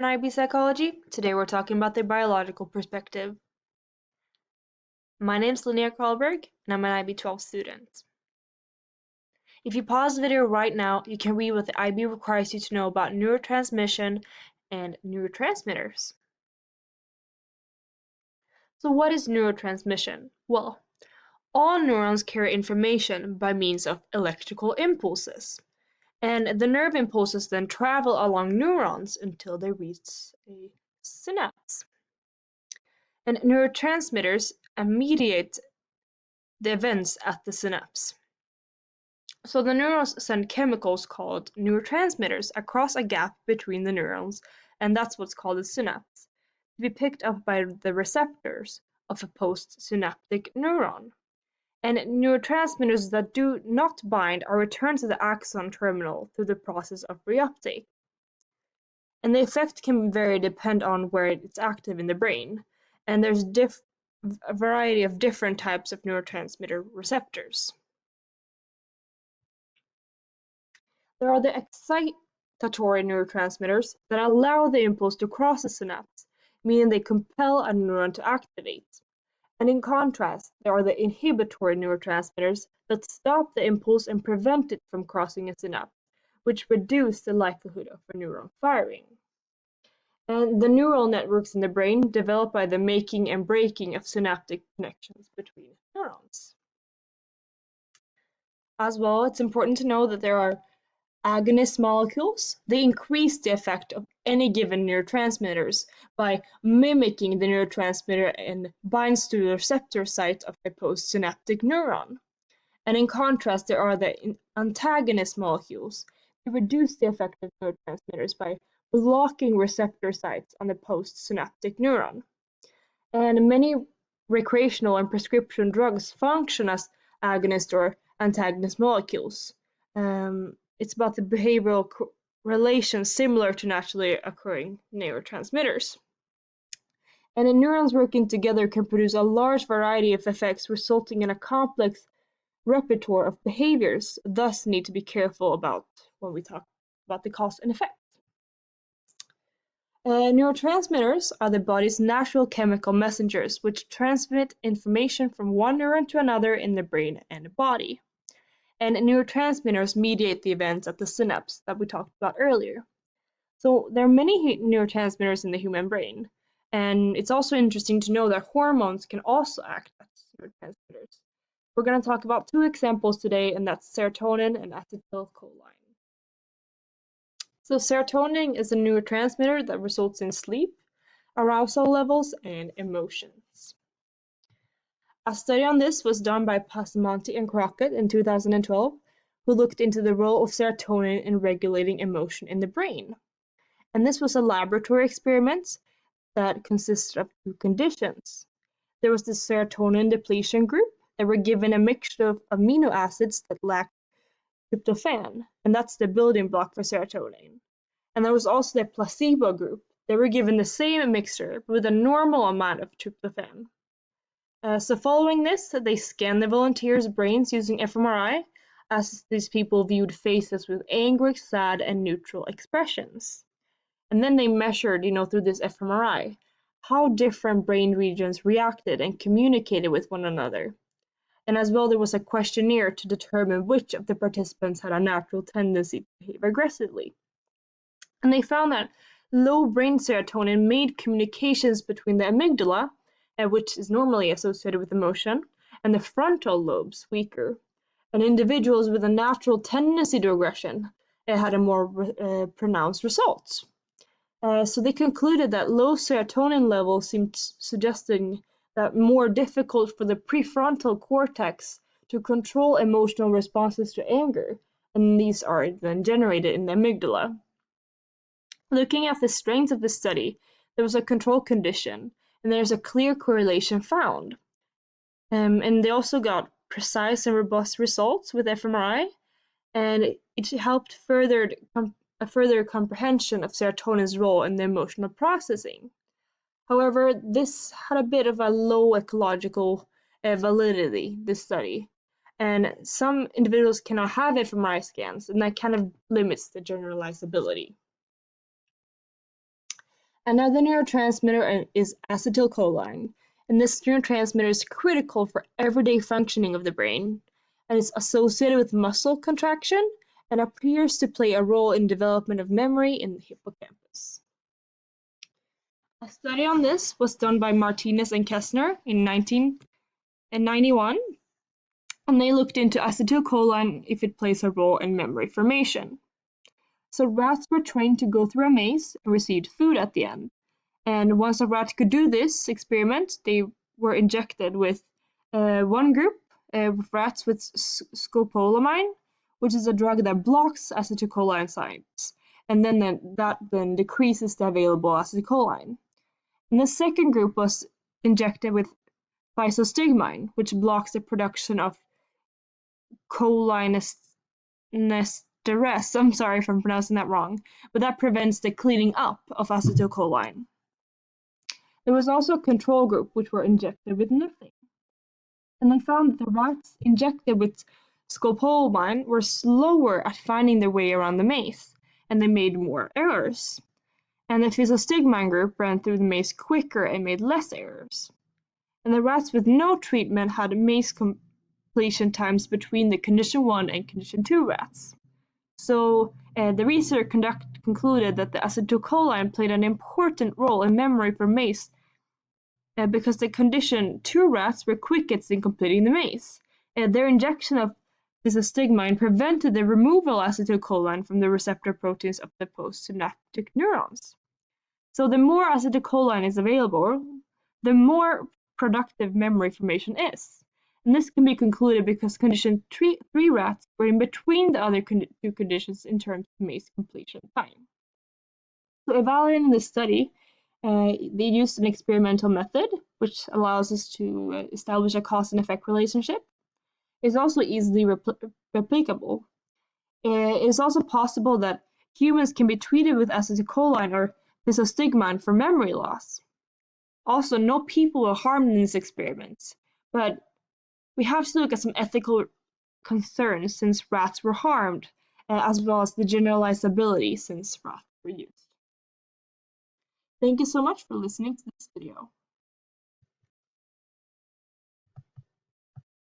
In IB Psychology, today we're talking about the biological perspective. My name's Linnea Karlberg, and I'm an IB 12 student. If you pause the video right now, you can read what the IB requires you to know about neurotransmission and neurotransmitters. So what is neurotransmission? Well, all neurons carry information by means of electrical impulses. And the nerve impulses then travel along neurons until they reach a synapse. And neurotransmitters mediate the events at the synapse. So the neurons send chemicals called neurotransmitters across a gap between the neurons, and that's what's called a synapse, to be picked up by the receptors of a postsynaptic neuron. And neurotransmitters that do not bind are returned to the axon terminal through the process of reuptake. And the effect can vary depending on where it's active in the brain, and there's a variety of different types of neurotransmitter receptors. There are the excitatory neurotransmitters that allow the impulse to cross the synapse, meaning they compel a neuron to activate. And in contrast, there are the inhibitory neurotransmitters that stop the impulse and prevent it from crossing a synapse, which reduce the likelihood of a neuron firing. And the neural networks in the brain develop by the making and breaking of synaptic connections between neurons. As well, it's important to know that there are agonist molecules. They increase the effect of any given neurotransmitters by mimicking the neurotransmitter and binds to the receptor site of the postsynaptic neuron. And in contrast, there are the antagonist molecules. They reduce the effect of neurotransmitters by blocking receptor sites on the postsynaptic neuron. And many recreational and prescription drugs function as agonist or antagonist molecules. It's about the behavioral relations similar to naturally occurring neurotransmitters. And the neurons working together can produce a large variety of effects, resulting in a complex repertoire of behaviors, thus need to be careful about when we talk about the cause and effect. Neurotransmitters are the body's natural chemical messengers, which transmit information from one neuron to another in the brain and body. And neurotransmitters mediate the events at the synapse that we talked about earlier. So there are many neurotransmitters in the human brain, and it's also interesting to know that hormones can also act as neurotransmitters. We're going to talk about two examples today, and that's serotonin and acetylcholine. So serotonin is a neurotransmitter that results in sleep, arousal levels, and emotions. A study on this was done by Passamonte and Crockett in 2012, who looked into the role of serotonin in regulating emotion in the brain. And this was a laboratory experiment that consisted of two conditions. There was the serotonin depletion group. They were given a mixture of amino acids that lacked tryptophan, and that's the building block for serotonin. And there was also the placebo group. They were given the same mixture with a normal amount of tryptophan. So following this, they scanned the volunteers' brains using fMRI, as these people viewed faces with angry, sad, and neutral expressions. And then they measured, through this fMRI, how different brain regions reacted and communicated with one another. And as well, there was a questionnaire to determine which of the participants had a natural tendency to behave aggressively. And they found that low brain serotonin made communications between the amygdala, which is normally associated with emotion, and the frontal lobes weaker. And individuals with a natural tendency to aggression had a more pronounced result. So they concluded that low serotonin levels seemed suggesting that more difficult for the prefrontal cortex to control emotional responses to anger, and these are then generated in the amygdala. Looking at the strength of the study, there was a control condition, and there's a clear correlation found. And they also got precise and robust results with fMRI, and it helped a further comprehension of serotonin's role in the emotional processing. However, this had a bit of a low ecological validity, this study, and some individuals cannot have fMRI scans, and that kind of limits the generalizability. Another neurotransmitter is acetylcholine, and this neurotransmitter is critical for everyday functioning of the brain, and is associated with muscle contraction and appears to play a role in development of memory in the hippocampus. A study on this was done by Martinez and Kessner in 1991, and they looked into acetylcholine if it plays a role in memory formation. So rats were trained to go through a maze and received food at the end. And once a rat could do this experiment, they were injected with one group of rats with scopolamine, which is a drug that blocks acetylcholine signs, and that decreases the available acetylcholine. And the second group was injected with physostigmine, which blocks the production of cholinesterase. I'm sorry if I'm pronouncing that wrong, but that prevents the cleaning up of acetylcholine. There was also a control group which were injected with nothing. And they found that the rats injected with scopolamine were slower at finding their way around the maze, and they made more errors. And the physostigmine group ran through the maze quicker and made less errors. And the rats with no treatment had maze completion times between the condition 1 and condition 2 rats. So the research concluded that the acetylcholine played an important role in memory for maze because the condition 2 rats were quickest in completing the maze. Their injection of physostigmine prevented the removal of acetylcholine from the receptor proteins of the postsynaptic neurons. So the more acetylcholine is available, the more productive memory formation is. And this can be concluded because condition 3 rats were in between the other two conditions in terms of maze completion time. So evaluating this study, they used an experimental method which allows us to establish a cause and effect relationship. It's also easily replicable. It is also possible that humans can be treated with acetylcholine or physostigmine for memory loss. Also, no people were harmed in this experiment, but we have to look at some ethical concerns since rats were harmed, as well as the generalizability since rats were used. Thank you so much for listening to this video.